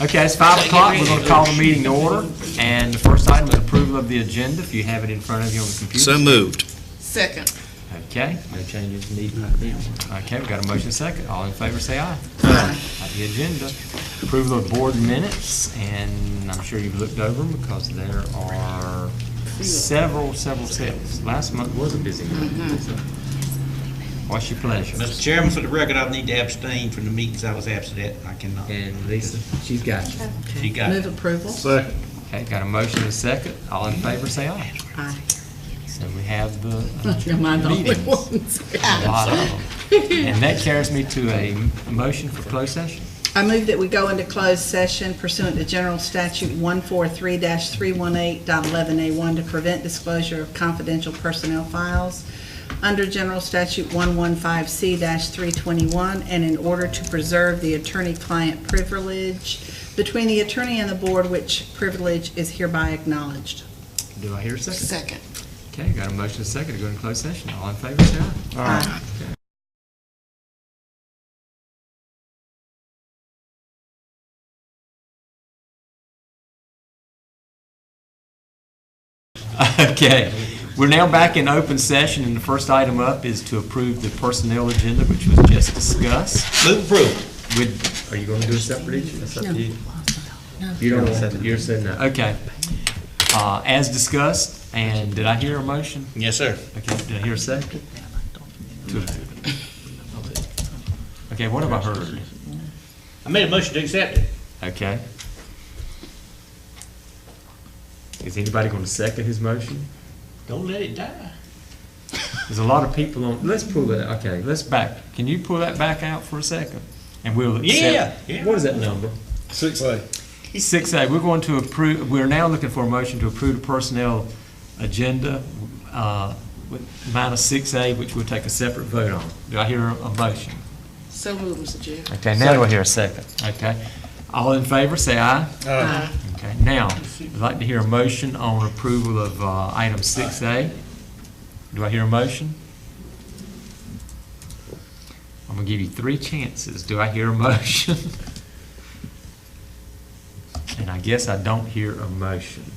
Okay, it's 5 o'clock. We're going to call the meeting to order. And the first item is approval of the agenda. If you have it in front of you on the computer. So moved. Second. Okay, no changes needed. Okay, we've got a motion second. All in favor say aye. Aye. The agenda. Approval of board minutes, and I'm sure you've looked over them because there are several sets. Last month was a busy month. So what's your pleasure? Mr. Chairman, for the record, I need to abstain from the meetings I was absent at. I cannot. And Lisa, she's got you. She got Move it. approval. Second. Okay, got a motion and a second. All in favor say aye. Aye. So we have the Am I the only meetings. ones? A lot of them. And that carries me to a motion for closed session. I move that we go into closed session pursuant to General Statute 143-318.11A1 to prevent disclosure of confidential personnel files under General Statute 115C-321 and in order to preserve the attorney-client privilege between the attorney and the board, which privilege is hereby acknowledged. Do I hear a second? Second. Okay, got a motion and a second to go into closed session. All in favor say aye. Aye. Okay, we're now back in open session, and the first item up is to approve the personnel agenda, which was just discussed. Move approval. Are you going to do a separate each? That's up to you. No. You don't want to, you're saying no. Okay. As discussed, and did I hear a motion? Yes, sir. Okay, did I hear a second? Okay, what have I heard? I made a motion to accept it. Okay. Is anybody going to second his motion? Don't let it die. There's a lot of people on, let's pull that, okay, let's back. Can you pull that back out for a second? And we'll accept. Yeah. What is that number? 6A. 6A, we're going to approve, we're now looking for a motion to approve the personnel agenda with minus 6A, which we'll take a separate vote on. Do I hear a motion? So moved, Mr. Chair. Okay, now do I hear a second? Okay. All in favor, say aye. Aye. Okay, now, I'd like to hear a motion on approval of item 6A. Do I hear a motion? I'm going to give you 3 chances. Do I hear a motion? And I guess I don't hear a motion.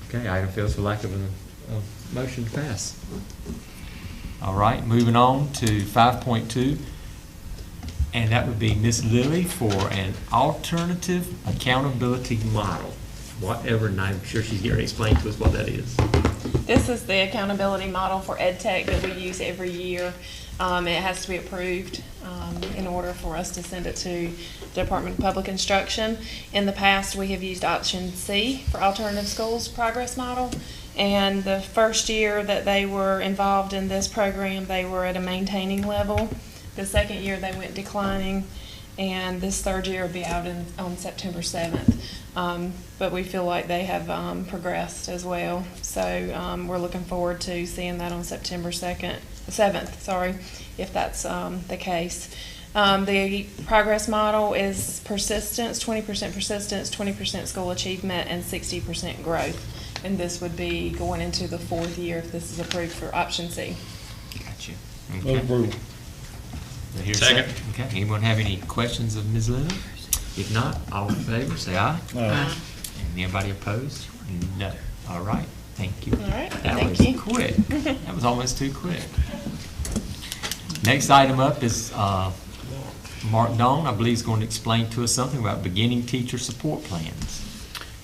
Okay, item fails for lack of a motion to pass. All right, moving on to 5.2. And that would be Ms. Lilly for an alternative accountability model. Whatever, and I'm sure she's going to explain to us what that is. This is the accountability model for EdTech that we use every year. It has to be approved in order for us to send it to the Department of Public Instruction. In the past, we have used option C for alternative schools progress model. And the first year that they were involved in this program, they were at a maintaining level. The second year they went declining, and this third year will be out on September 7th. But we feel like they have progressed as well. So we're looking forward to seeing that on September 7th, if that's the case. The progress model is persistence, 20% persistence, 20% school achievement, and 60% growth. And this would be going into the 4th year if this is approved for option C. Gotcha. Move Okay. approval. Hear a Second. Okay, anyone have any questions of Ms. Lilly? If not, all in favor, say aye. Aye. And anybody opposed? No. All right, thank you. All right, That thank was you. quick. That was almost too quick. Next item up is Mark Don, I believe, is going to explain to us something about beginning teacher support plans.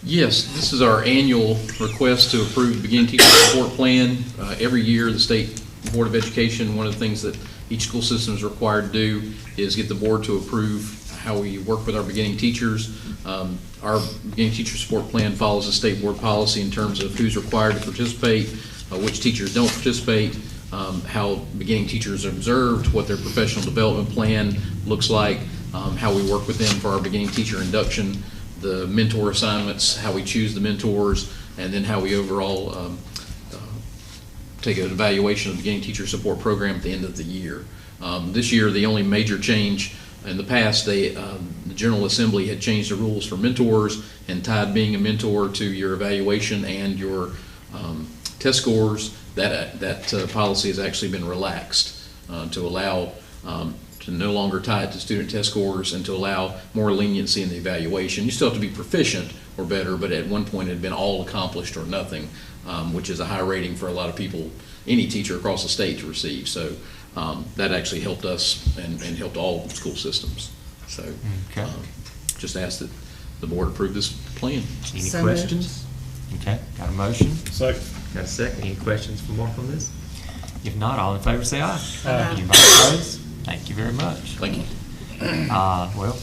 Yes, this is our annual request to approve the beginning teacher support plan. Every year, the State Board of Education, one of the things that each school system is required to do is get the board to approve how we work with our beginning teachers. Our beginning teacher support plan follows a state board policy in terms of who's required to participate, which teachers don't participate, how beginning teachers are observed, what their professional development plan looks like, how we work with them for our beginning teacher induction, the mentor assignments, how we choose the mentors, and then how we overall take an evaluation of the beginning teacher support program at the end of the year. This year, the only major change in the past, the General Assembly had changed the rules for mentors and tied being a mentor to your evaluation and your test scores. That policy has actually been relaxed to allow to no longer tie it to student test scores and to allow more leniency in the evaluation. You still have to be proficient or better, but at one point it had been all accomplished or nothing, which is a high rating for a lot of people, any teacher across the state to receive. So that actually helped us and helped all school systems. So Okay. just ask that the board approve this plan. Any So moved. questions? Okay, got a motion? Second. Got a second? Any questions for Mark on this? If not, all in favor say aye. Aye. Anybody opposed? Thank you very much. Thank you. Well,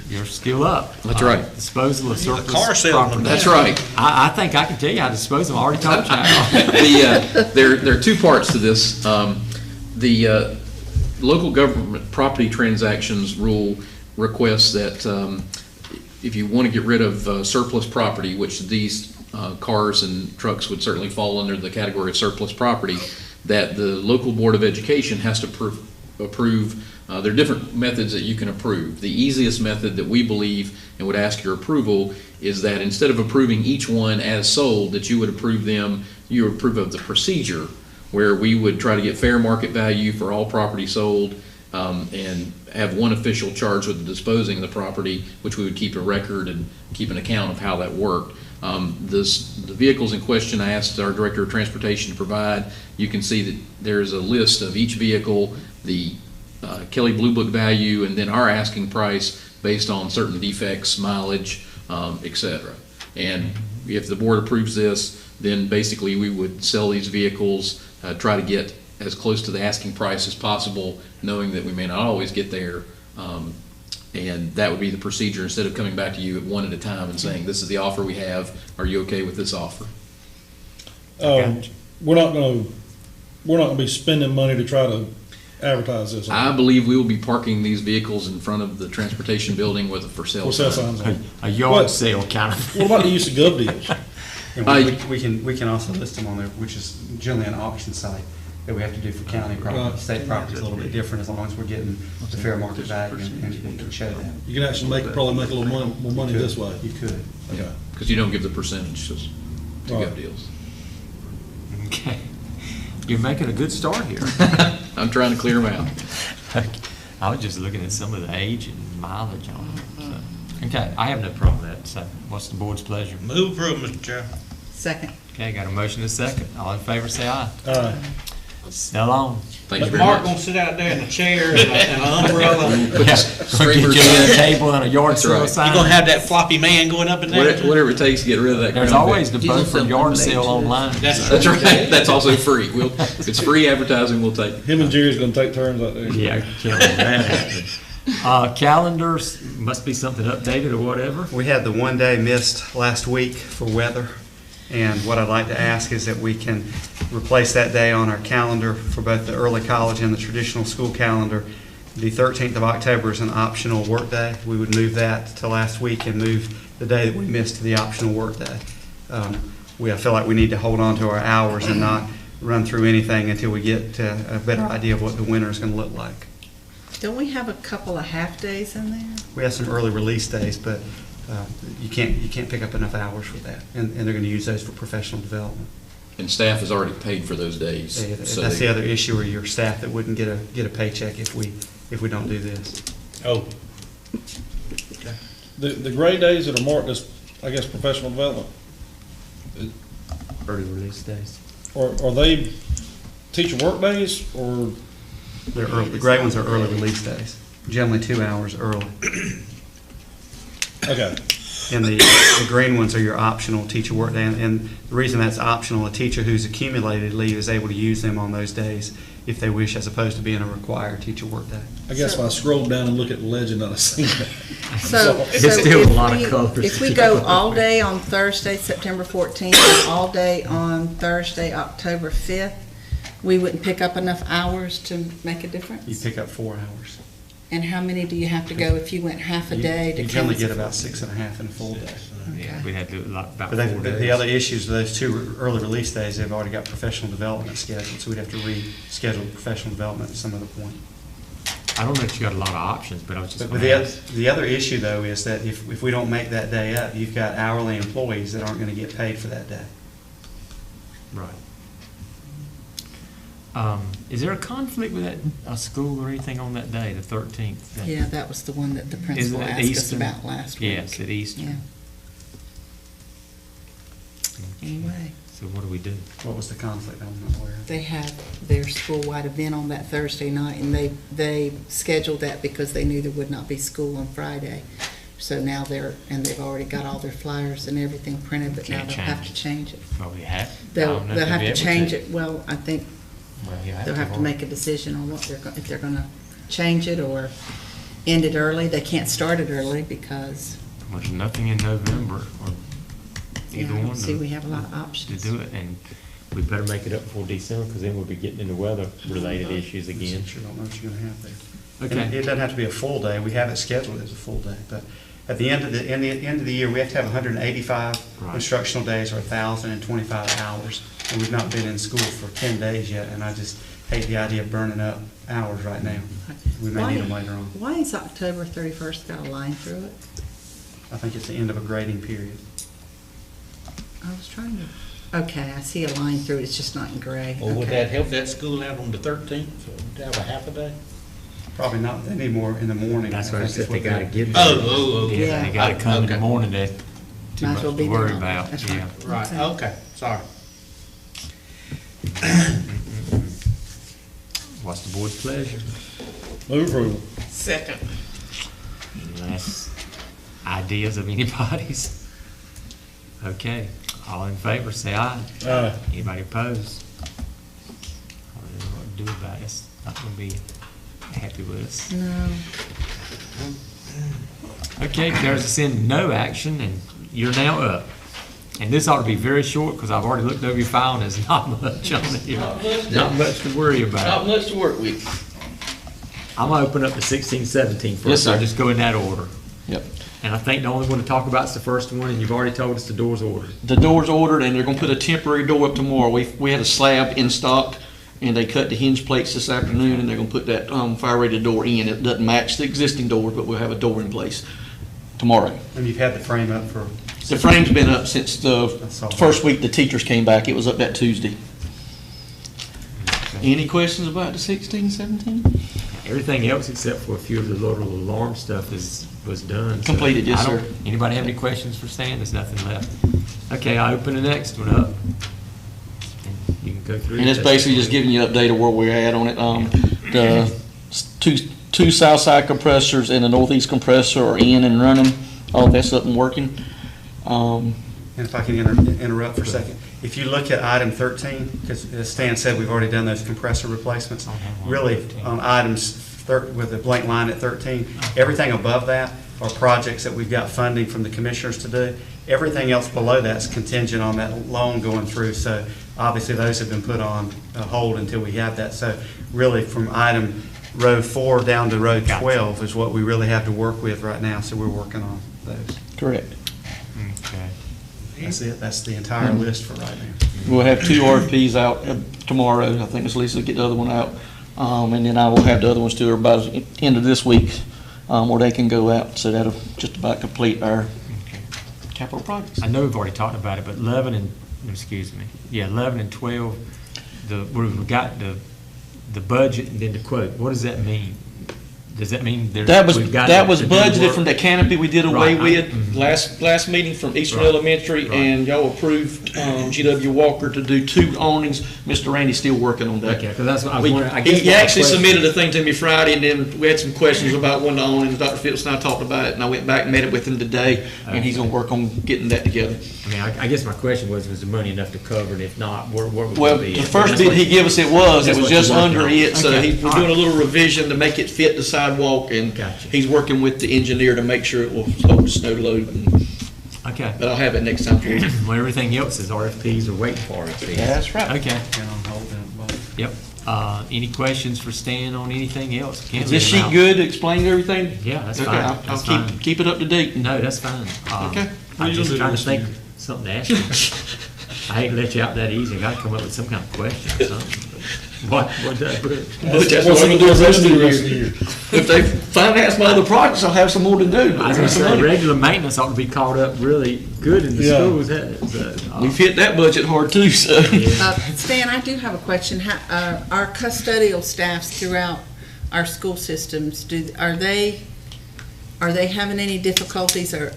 you're still up. That's right. Disposal of You're a surplus car salesman. property. That's right. I think I can tell you how to dispose of them. I already told you. There are two parts to this. The local government property transactions rule requests that if you want to get rid of surplus property, which these cars and trucks would certainly fall under the category of surplus property, that the local board of education has to approve. There are different methods that you can approve. The easiest method that we believe and would ask your approval is that instead of approving each one as sold, that you would approve of the procedure where we would try to get fair market value for all property sold, and have one official charged with disposing of the property, which we would keep a record and keep an account of how that worked. The vehicles in question, I asked our Director of Transportation to provide. You can see that there's a list of each vehicle, the Kelly Blue Book value, and then our asking price based on certain defects, mileage, et cetera. And if the board approves this, then basically we would sell these vehicles, try to get as close to the asking price as possible, knowing that we may not always get there. And that would be the procedure, instead of coming back to you one at a time and saying, this is the offer we have, are you okay with this offer? We're not gonna be spending money to try to advertise this. I believe we will be parking these vehicles in front of the transportation building with a for sale For sale sign. signs on. A yard What? sale kind of. What about the use of gov deals? And we can also list them on there, which is generally an auction site that we have to do for county property. Right. State property is a little bit different, as long as we're getting the fair market value and we can show that. You can actually probably make a little more money this way. You could. Okay. Because you don't give the percentage to Right. gov deals. Okay. You're making a good start here. I'm trying to clear them out. I was just looking at some of the age and mileage on them. So. Okay, I have no problem with that. So what's the board's pleasure? Move approval, Mr. Chair. Second. Okay, got a motion and a second. All in favor say aye. Sell on. Thank you But very Mark much. gonna sit out there in a chair and an umbrella. Put Yeah, the we'll get you streamers a in. table and a yard That's sale right. sign. You gonna have that floppy man going up and down? Whatever it takes to get rid of that. There's crown always the vic. Beaufort yard sale online. That's That's right. That's also free. If it's free advertising, we'll take it. Him and Jerry's gonna take turns out there. Yeah, killing that. Calendars, must be something updated or whatever. We had the one day missed last week for weather, and what I'd like to ask is that we can replace that day on our calendar for both the early college and the traditional school calendar. The 13th of October is an optional work day. We would move that to last week and move the day that we missed to the optional work day. I feel like we need to hold on to our hours and not run through anything until we get a better idea of what the winter is going to look like. Don't we have a couple of half-days in there? We have some early release days, but you can't pick up enough hours for that, and they're going to use those for professional development. And staff is already paid for those days. So That's they- the other issue, or your staff that wouldn't get a paycheck if we don't do this. Oh. The gray days that are marked as, I guess, professional development, Early release days. are they teacher work days or? They're early, the gray ones are early release days, generally 2 hours early. Okay. And the green ones are your optional teacher work day. And the reason that's optional, a teacher who's accumulated leave is able to use them on those days if they wish, as opposed to being a required teacher work day. I guess if I scroll down and look at the legend, I've seen that. So It's still if a lot of we- colors. If we go all day on Thursday, September 14th, and all day on Thursday, October 5th, we wouldn't pick up enough hours to make a You difference? pick up 4 hours. And how many do you have to go if you went half a day to You generally count? get about 6.5 in a full day. Yeah, we'd have to do about But 4 days. the other issues, those 2 early release days, they've already got professional development scheduled, so we'd have to reschedule professional development at some other point. I don't know if you got a lot of options, but I was just But going the, to oth- ask. the other issue, though, is that if we don't make that day up, you've got hourly employees that aren't going to get paid for that day. Right. Is there a conflict with that, a school or anything on that day, the 13th? Yeah, that was the one that the principal it asked us Eastern? about last week. Yes, at Easter. Yeah. Anyway, So what do we do? What was the conflict? I'm not aware of. they had their school-wide event on that Thursday night, and they scheduled that because they knew there would not be school on Friday. So now they've already got all their flyers and everything printed, but now Can't they'll have change to it. change it. Well, we have. I They'll don't know if have they'll to be able change it, well, I think Well, you they'll have to or- make a decision on what if they're gonna change it or end it early. They can't start it early because, Well, there's nothing in November or yeah, either I don't one see we to, have a lot of to options. do it. And we better make it up before December, because then we'll be getting into weather-related issues again. Sure don't know what you're gonna have there. Okay. And it doesn't have to be a full day. We have it scheduled as a full day, but at the end of the year, we have to have 185 Right. instructional days or 1,025 hours. And we've not been in school for 10 days yet, and I just hate the idea of burning up hours right now. We may need them later on. Why is October 31st got a line through it? I think it's the end of a grading period. I was trying to, okay, I see a line through it, it's just not in gray. Or would Okay. that help that school out on the 13th, to have a half a day? Probably not anymore in the morning. That's what I think is said, they what gotta get Oh, there. oh, oh. Yeah, they gotta come in the Okay. morning, that's too Might much as well to be worry there. about, That's yeah. Right, okay, sorry. What's the board's pleasure? Move approval. Second. Any last ideas of anybody's? Okay, all in favor, say aye. Aye. Anybody opposed? I don't know what to do about it, it's not gonna be happy with us. No, Okay, there's a sin, no action, and you're now up. And this ought to be very short, because I've already looked over your file, and there's not much on it here. Not much to worry Not about. much to work with. I'm gonna open up the 16, 17 first. Yes, sir. I'll just go in that order. Yep. And I think the only one to talk about is the first one, and you've already told us the door's ordered. The door's ordered, and they're gonna put a temporary door up tomorrow. We had a slab in stock, and they cut the hinge plates this afternoon, and they're gonna put that, fire-rated door in. It doesn't match the existing door, but we'll have a door in place tomorrow. And you've had the frame up for, The frame's been up since the That's all. first week the teachers came back. It was up that Tuesday. Any questions about the 16, 17? Everything else except for a few of the little alarm stuff was done. so Completed, yes, I don't- sir. Anybody have any questions for Stan? There's nothing left. Okay, I open the next one up. And you can go through. And it's it. basically just giving you an update of where we're at on it. The two south side compressors and the northeast compressor are in and running. All that's up and working. and if I can interrupt for a second. If you look at item 13, because as Stan said, we've already done those compressor replacements. Really, on items with the blank line at 13, everything above that are projects that we've got funding from the commissioners to do. Everything else below that's contingent on that loan going through. So obviously, those have been put on hold until we have that. So really, from item row 4 down to row 12 is what we really have to work with right now. So we're working on those. Correct. Okay. That's it. That's the entire list for right now. We'll have 2 RFPs out tomorrow. I think Ms. Lisa will get the other one out. And then I will have the other ones too, or by the end of this week, where they can go out. So that'll just about complete our Okay. capital projects. I know we've already talked about it, but 11 and, excuse me, yeah, 11 and 12, we've got the budget and then the quote. What does that mean? Does that mean we've got That was to do budgeted work? from the canopy we did away Right. with last meeting from Eastern Right. Elementary, Right. and y'all approved GW Walker to do 2 awnings. Mr. Randy's still working on that. Okay, because that's what I was wondering. I guess He what my actually question- submitted a thing to me Friday, and then we had some questions about one of the awnings. Dr. Phillips and I talked about it, and I went back and met it with him today, and he's gonna work on getting that together. I mean, I guess my question was the money enough to cover it? If not, where would Well, we be? the first bid he gave us, it was That's what just you're working under on. it, so Okay, we're all doing a right. little revision to make it fit the sidewalk, and Gotcha. he's working with the engineer to make sure it will hold the snow load, Okay. but I'll have it next time for you. Well, everything else is RFPs or waiting for RFPs. That's right. Okay, And on hold and both. yep. Any questions for Stan on anything else? Can't Is this leave 'em sheet out. good, explain everything? Yeah, that's Okay, fine. I'll That's fine. keep it up to date. No, that's fine. Okay. I'm you just gonna do trying to this think year? something to ask you. I hate to let you out that easy. I gotta come up with some kind of question or something. What that put? But that's What's what it I'm gonna do doing the rest of the the year. year? If they finance my other projects, I'll have some more to do. I was gonna say, regular maintenance ought to be caught up really good in the Yeah. schools. We've hit that budget hard too, so. Stan, I do have a question. Our custodial staffs throughout our school systems, are they having any difficulties, or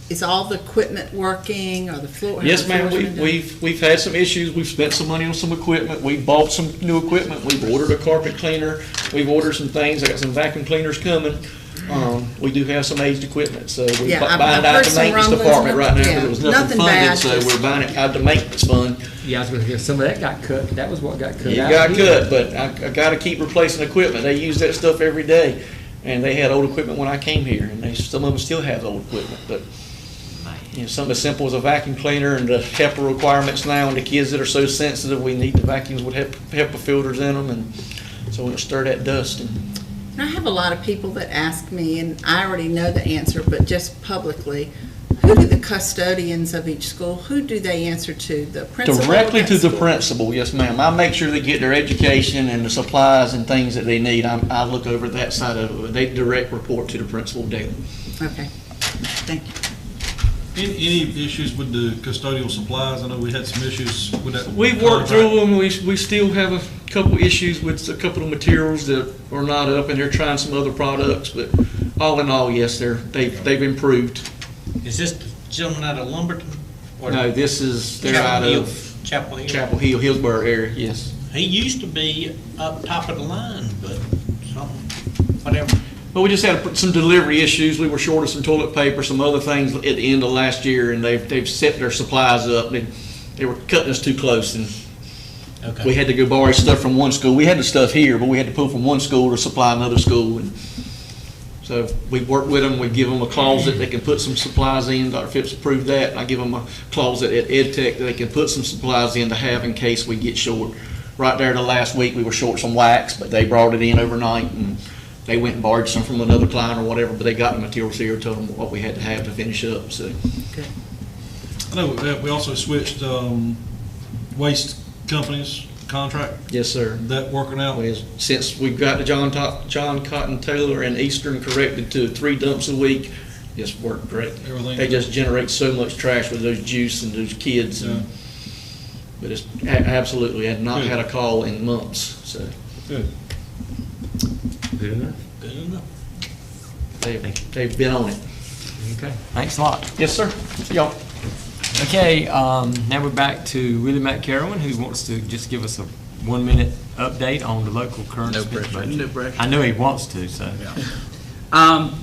is all the equipment working, or the floor? Yes, ma'am, how's the floors been done? we've had some issues, we've spent some money on some equipment, we bought some new equipment, we've ordered a carpet cleaner, we've ordered some things, I got some vacuum cleaners coming. We do have some aged equipment, so we're Yeah, I've buying out heard the some maintenance rumblings, department right now, yeah, because there was nothing nothing funded, bad, so just- we're buying it out of the maintenance fund. Yeah, I was gonna say, some of that got cut. That was what got cut It out got here. cut, but I gotta keep replacing equipment, they use that stuff every day, and they had old equipment when I came here, and some of them still have old equipment, but you know, something as simple as a vacuum cleaner and the HEPA requirements now, and the kids that are so sensitive, we need the vacuums with HEPA filters in them, and so we'll stir that dust. And I have a lot of people that ask me, and I already know the answer, but just publicly, who do the custodians of each school, who do they answer to? The principal? directly of to that the school? principal, yes, ma'am. I make sure they get their education and the supplies and things that they need. I look over that side of it. They direct report to the principal daily. Okay, thank you. Any issues with the custodial supplies? I know we had some issues with that. We've worked through them. We still have a couple issues with a couple of materials that are not up, and they're trying some other products, but all in all, yes, they've improved. Is this the gentleman out of Lumberton? No, they're out of Chapel Hill. Chapel Hill, Hillsborough area, yes. He used to be up top of the line, but something, whatever. But we just had some delivery issues. We were short of some toilet paper, some other things at the end of last year, and they've set their supplies up. They were cutting us too close, and Okay. we had to go borrow stuff from one school. We had the stuff here, but we had to pull from one school to supply another school. And so we work with them. We give them a closet they can put some supplies in. Dr. Phipps approved that. And I give them a closet at EdTech that they can put some supplies in to have in case we get short. Right there the last week, we were short some wax, but they brought it in overnight, and they went and borrowed some from another client or whatever, but they got the materials here, told them what we had to have to finish up, so. I know we also switched waste companies contract. Yes, sir. That working out? Since we've got the John Cotton Taylor and Eastern corrected to 3 dumps a week, it's worked great. Everything. They just generate so much trash with those juice and those kids. Yeah. But it's absolutely, had not Good. had a call in months, so Good. Good enough. Good enough. they've been on it. Okay, thanks a lot. Yes, sir. Y'all. Okay, now we're back to Willie McCarroll, who wants to just give us a 1-minute update on the local current No expense pressure. budget. No pressure. I know he wants to, so.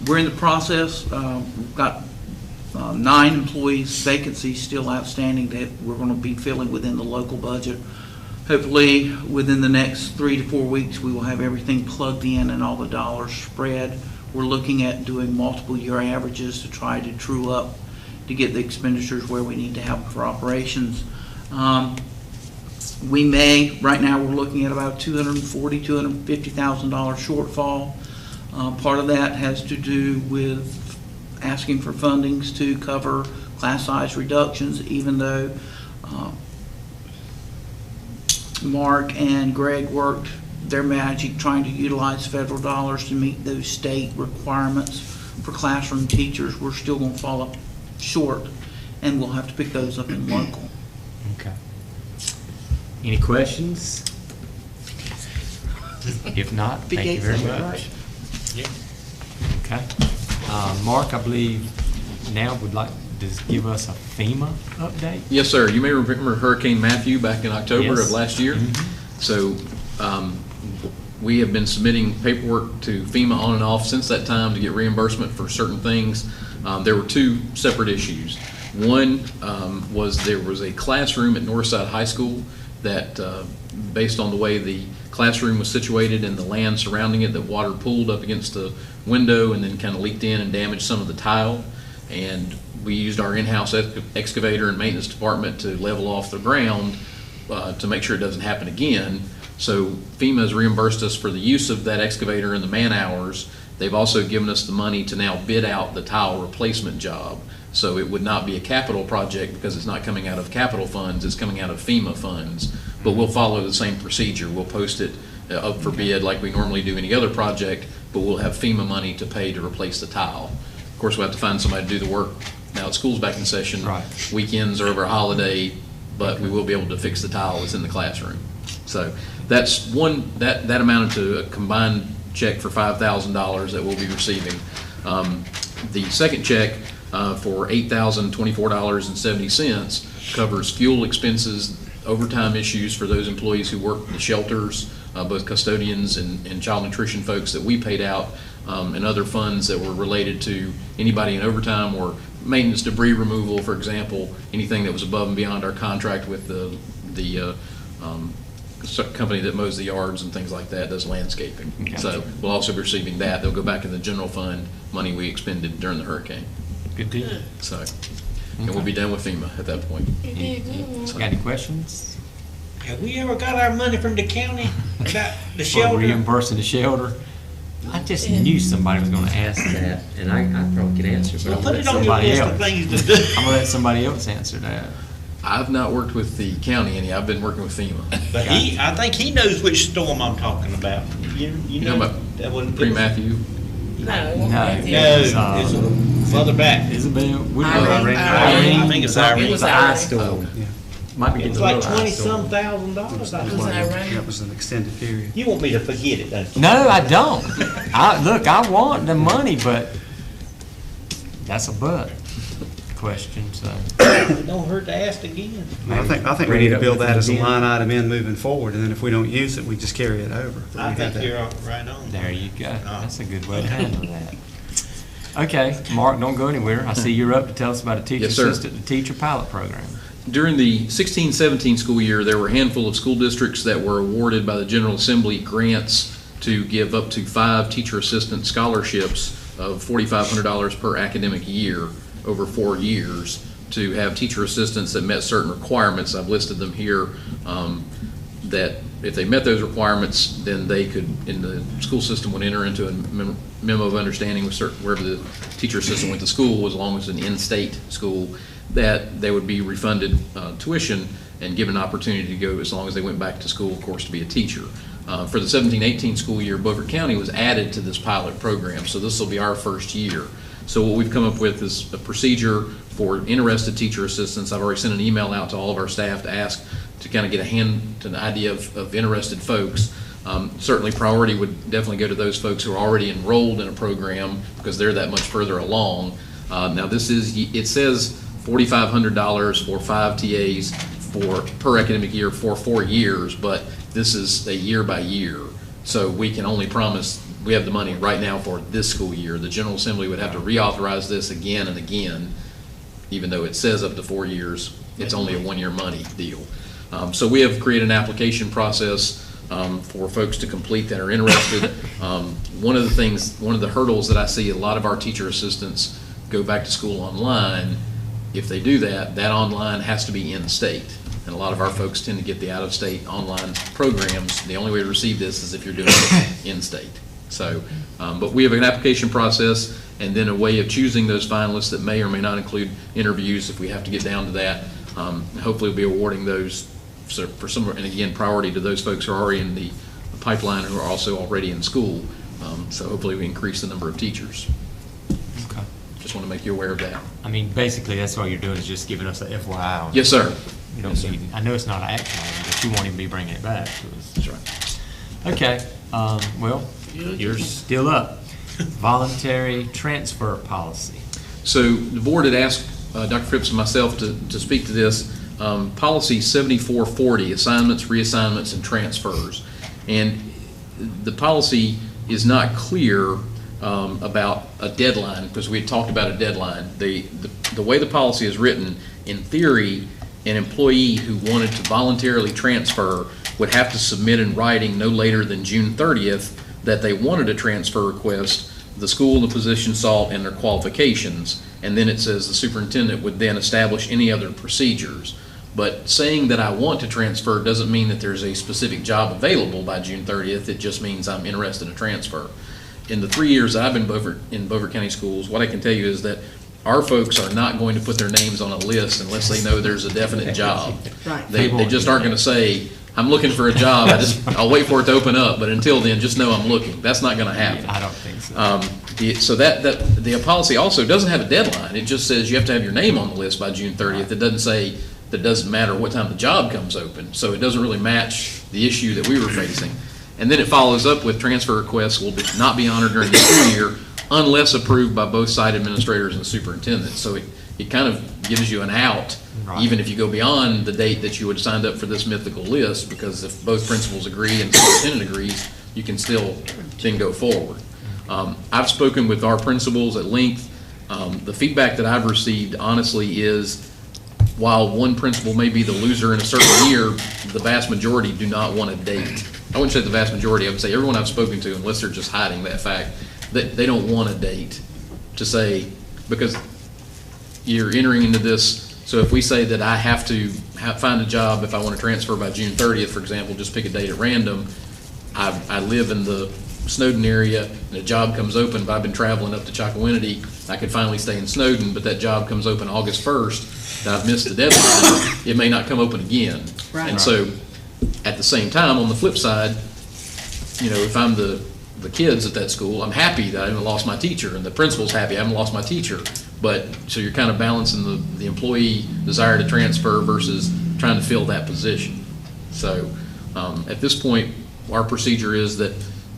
We're in the process, we've got 9 employees, vacancies still outstanding that we're going to be filling within the local budget. Hopefully, within the next 3 to 4 weeks, we will have everything plugged in and all the dollars spread. We're looking at doing multiple year averages to try to true up to get the expenditures where we need to have for operations. We may, right now, we're looking at about $240,000, $250,000 shortfall. Part of that has to do with asking for fundings to cover class size reductions, even though Mark and Greg worked their magic trying to utilize federal dollars to meet those state requirements for classroom teachers. We're still going to fall up short, and we'll have to pick those up in local. Okay. Any questions? If not, thank you very much. Okay. Mark, I believe now would like to give us a FEMA update. Yes, sir. You may remember Hurricane Matthew back in October Yes. of last year. Mhm. So we have been submitting paperwork to FEMA on and off since that time to get reimbursement for certain things. There were 2 separate issues. One was there was a classroom at Northside High School that, based on the way the classroom was situated and the land surrounding it, that water pooled up against the window and then kind of leaked in and damaged some of the tile. And we used our in-house excavator and maintenance department to level off the ground to make sure it doesn't happen again. So FEMA has reimbursed us for the use of that excavator and the man hours. They've also given us the money to now bid out the tile replacement job. So it would not be a capital project because it's not coming out of capital funds, it's coming out of FEMA funds. but we'll follow the same procedure. We'll post it up for bid like we normally do any other project, but we'll have FEMA money to pay to replace the tile. Of course, we'll have to find somebody to do the work. Now, school's back in session. Right. Weekends are over a holiday, but we will be able to fix the tile that's in the classroom. So that's one, that amounted to a combined check for $5,000 that we'll be receiving. The second check for $8,024.70 covers fuel expenses, overtime issues for those employees who work the shelters, both custodians and child nutrition folks that we paid out, and other funds that were related to anybody in overtime or maintenance, debris removal, for example, anything that was above and beyond our contract with the company that mows the yards and things like that, does landscaping. Gotcha. So we'll also be receiving that. They'll go back in the general fund, money we expended during the hurricane. Good deal. So, and we'll be done with FEMA at that point. Got any questions? Have we ever got our money from the county about the For shelter? reimbursing the shelter? I just knew somebody was gonna ask that, and I probably could answer, but Well, I'm put gonna let it on your somebody list of else. things to do. I'm gonna let somebody else answer that. I've not worked with the county any. I've been working with FEMA. But I think he knows which storm I'm talking about. You You know know about that wasn't Pre-Matthew? No, No, it was, it's further back. Isabel, what Irene. I think it's something. Irene. It was an ice storm. Yeah. Might be It was getting a like little ice storm. $20-some thousand. That was an extended period. You want me to forget it, don't you? No, I don't. Look, I want the money, but that's a but question, so. It don't hurt to ask again. I think we Bring need it to up build with that them as a again. line item in moving forward, and then if we don't use it, we just carry it over. I We think have that. you're right on. There you go. That's a good way to handle that. Okay, Mark, don't go anywhere. I see you're up to tell us about a teacher Yes, sir. assistant, the teacher pilot program. During the 16-17 school year, there were a handful of school districts that were awarded by the General Assembly grants to give up to 5 teacher assistant scholarships of $4,500 per academic year over 4 years to have teacher assistants that met certain requirements. I've listed them here, that if they met those requirements, then they could, in the school system, would enter into a memo of understanding with wherever the teacher assistant went to school, as long as it's an in-state school, that they would be refunded tuition and given an opportunity to go, as long as they went back to school, of course, to be a teacher. For the 17-18 school year, Beaufort County was added to this pilot program, so this will be our first year. So what we've come up with is a procedure for interested teacher assistants. I've already sent an email out to all of our staff to ask to kind of get an idea of interested folks. Certainly priority would definitely go to those folks who are already enrolled in a program because they're that much further along. Now it says $4,500 for 5 TAs per academic year for 4 years, but this is a year by year. So we can only promise we have the money right now for this school year. The General Assembly would have to reauthorize this again and again, even though it says up to 4 years. It's only a 1-year money deal. So we have created an application process for folks to complete that are interested. One of the hurdles that I see a lot of our teacher assistants go back to school online. If they do that, that online has to be in-state. And a lot of our folks tend to get the out-of-state online programs. The only way to receive this is if you're doing it in-state. So, but we have an application process and then a way of choosing those finalists that may or may not include interviews if we have to get down to that. Hopefully we'll be awarding those for some, and again, priority to those folks who are already in the pipeline and who are also already in school. So hopefully we increase the number of teachers. Okay. Just want to make you aware of that. I mean, basically, that's all you're doing is just giving us a FYI. on it. Yes, sir. You don't Yes, sir. need, I know it's not an action item, but you won't even be bringing it back to us. That's right. Okay, well, you're still up. Voluntary transfer policy. So the board had asked Dr. Phipps and myself to speak to this. Policy 7440, assignments, reassignments, and transfers. And the policy is not clear about a deadline, because we had talked about a deadline. The way the policy is written, in theory, an employee who wanted to voluntarily transfer would have to submit in writing no later than June 30th that they wanted a transfer request, the school, the position sought, and their qualifications. And then it says the superintendent would then establish any other procedures. But saying that I want to transfer doesn't mean that there's a specific job available by June 30th. It just means I'm interested in a transfer. In the 3 years that I've been in Beaufort County Schools, what I can tell you is that our folks are not going to put their names on a list unless they know there's a definite job. Right. They just aren't going to say, I'm looking for a job. I'll wait for it to open up, but until then, just know I'm looking. That's not gonna happen. I don't think so. So the policy also doesn't have a deadline. It just says you have to have your name on the list by June 30th. It doesn't say that doesn't matter what time the job comes open. So it doesn't really match the issue that we were facing. And then it follows up with transfer requests will not be honored during the school year unless approved by both site administrators and superintendent. So it kind of gives you an out, Right. even if you go beyond the date that you would have signed up for this mythical list, because if both principals agree and the superintendent agrees, you can still then go forward. I've spoken with our principals at length. The feedback that I've received, honestly, is while one principal may be the loser in a certain year, the vast majority do not want a date. I wouldn't say the vast majority, I would say everyone I've spoken to, unless they're just hiding that fact, that they don't want a date to say, because you're entering into this. So if we say that I have to find a job if I want to transfer by June 30th, for example, just pick a date at random, I live in the Snowden area, and a job comes open, if I've been traveling up to Chocowinity, I could finally stay in Snowden, but that job comes open August 1st, that I've missed the deadline, it may not come open again. Right. And so, at the same time, on the flip side, you know, if I'm the kids at that school, I'm happy that I haven't lost my teacher, and the principal's happy I haven't lost my teacher. But, so you're kind of balancing the employee desire to transfer versus trying to fill that position. So, at this point, our procedure is that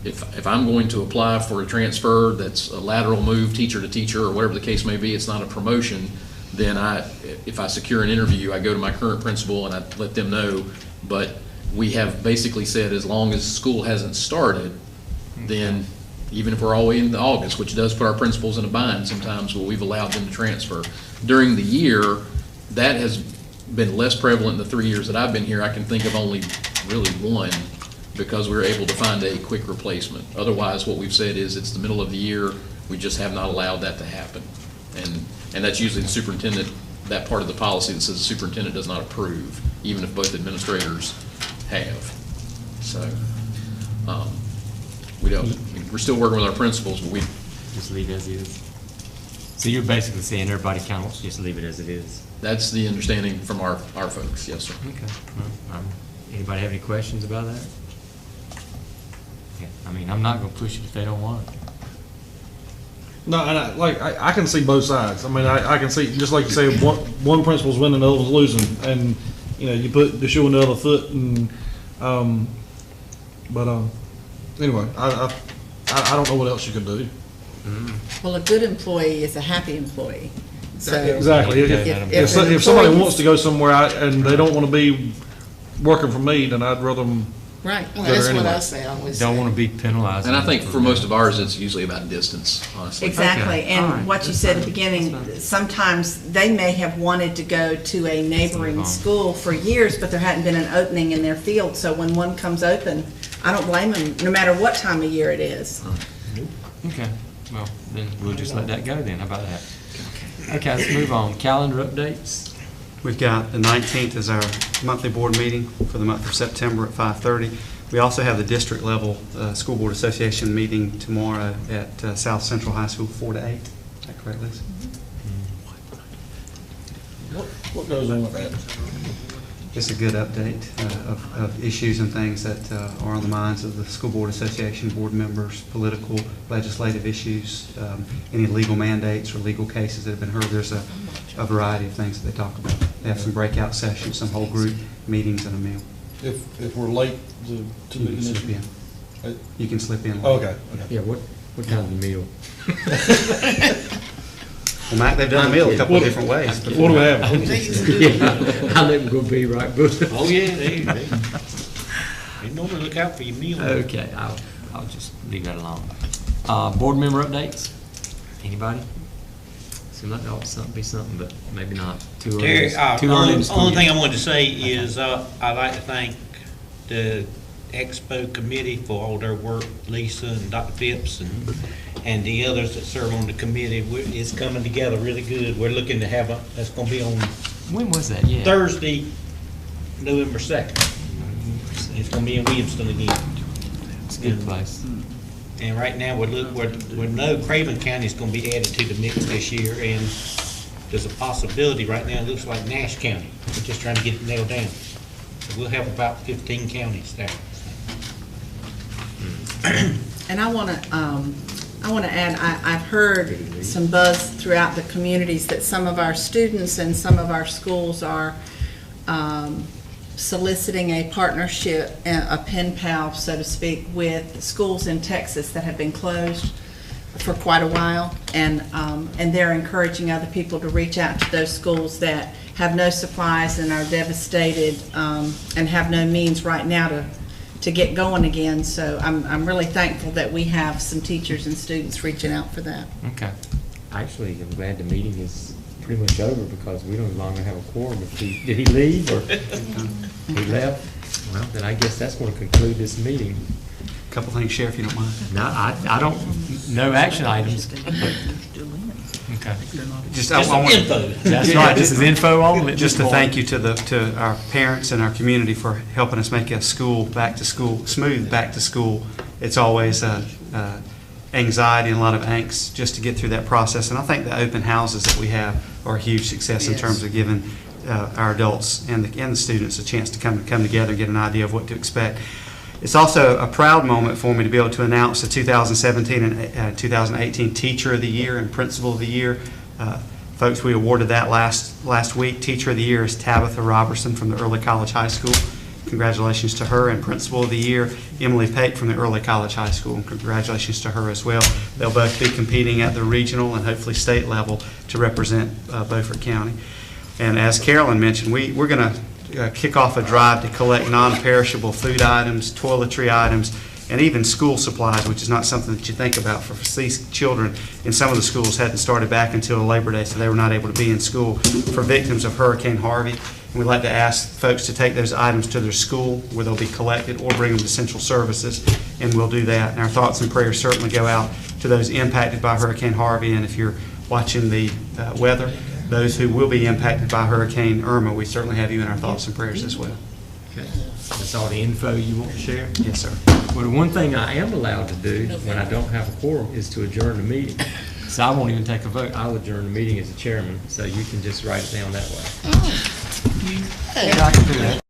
if I'm going to apply for a transfer that's a lateral move, teacher to teacher, or whatever the case may be, it's not a promotion, then if I secure an interview, I go to my current principal and I let them know. But we have basically said as long as school hasn't started, then even if we're all the way into August, which does put our principals in a bind sometimes, but we've allowed them to transfer. During the year, that has been less prevalent in the 3 years that I've been here. I can think of only really one, because we were able to find a quick replacement. Otherwise, what we've said is it's the middle of the year, we just have not allowed that to happen. And that's usually the superintendent, that part of the policy that says the superintendent does not approve, even if both administrators have. So, we're still working with our principals, but Just leave it as is. So you're basically saying everybody kind of wants to just leave it as it is? that's the understanding from our folks, yes, sir. Okay. Well, anybody have any questions about that? Yeah, I mean, I'm not gonna push it if they don't want it. No, and I can see both sides. I mean, I can see, just like you say, one principal's winning, the other one's losing, and, you know, you put the shoe on the other foot, and, anyway, I don't know what else you can do. Well, a good employee is a happy employee. So Exactly. If an If somebody employee- wants to go somewhere and they don't want to be working for me, then I'd rather them. Right, well, Better that's what anyway. I say, I always Don't say. wanna be penalized. And I think for most of ours, it's usually about distance, honestly. Exactly, Okay. All right. and what you said at the beginning, sometimes they may have wanted to go to a neighboring school for years, but there hadn't been an opening in their field, so when one comes open, I don't blame them, no matter what time of year it is. Okay, well, then we'll just let that go then, how about that? Okay, let's move on, calendar updates. We've got the 19th as our monthly board meeting for the month of September at 5:30. We also have the district level School Board Association meeting tomorrow at South Central High School, 4 to 8. Is that correct, Lisa? What goes on with that? Just a good update of issues and things that are on the minds of the School Board Association board members, political, legislative issues, any legal mandates or legal cases that have been heard. There's a variety of things that they talk about. They have some breakout sessions, some whole group meetings, and a meal. If we're late to You the can slip commission? in. You can slip in. Okay. Yeah, what kind of meal? Well, Mac, they've done a meal a couple of different ways. What do we have? Yeah, how they gonna be, right, Bruce? Oh, yeah, they normally look out for your meal. Okay, I'll just leave that alone. Board member updates? Anybody? Seems like there ought to be something, but maybe not. Too early. Terry, Too early in the school only thing year. I wanted to say is, I'd like to thank the Expo Committee for all their work, Lisa and Dr. Phipps and the others that serve on the committee. It's coming together really good. We're looking to have that's gonna be on When was that? Yeah. Thursday, November 2nd. It's gonna be in Williamston again. It's a good place. And right now, we know Craven County is gonna be added to the mix this year, and there's a possibility, right now, it looks like Nash County. We're just trying to get it nailed down. We'll have about 15 counties there. And I want to add, I've heard some buzz throughout the communities that some of our students and some of our schools are soliciting a partnership, a pen pal, so to speak, with schools in Texas that have been closed for quite a while, and they're encouraging other people to reach out to those schools that have no supplies and are devastated and have no means right now to get going again. So I'm really thankful that we have some teachers and students reaching out for that. Okay. Actually, I'm glad the meeting is pretty much over because we don't longer have a quorum. Did he leave or he left? Well, then I guess that's going to conclude this meeting. Couple things, Sheriff, if you don't mind. No, I don't, no action items. Okay. Just Just some info. That's right, this is info only. Just to thank you to our parents and our community for helping us make a smooth back to school. It's always anxiety and a lot of angst just to get through that process. And I think the open houses that we have are a huge success in terms of giving our adults and the students a chance to come together and get an idea of what to expect. It's also a proud moment for me to be able to announce the 2017 and 2018 Teacher of the Year and Principal of the Year. Folks, we awarded that last week. Teacher of the Year is Tabitha Robertson from the Early College High School. Congratulations to her. And Principal of the Year, Emily Pate from the Early College High School. And congratulations to her as well. They'll both be competing at the regional and hopefully state level to represent Beaufort County. And as Carolyn mentioned, we're going to kick off a drive to collect non-perishable food items, toiletry items, and even school supplies, which is not something that you think about for these children. And some of the schools hadn't started back until Labor Day, so they were not able to be in school for victims of Hurricane Harvey. And we'd like to ask folks to take those items to their school where they'll be collected or bring them to Central Services, and we'll do that. And our thoughts and prayers certainly go out to those impacted by Hurricane Harvey. And if you're watching the weather, those who will be impacted by Hurricane Irma, we certainly have you in our thoughts and prayers as well. Okay. That's all the info you want to share? Yes, sir. Well, the one thing I am allowed to do when I don't have a quorum is to adjourn the meeting. So I won't even take a vote. I'll adjourn the meeting as the chairman, so you can just write it down that way. Yeah, I can do that.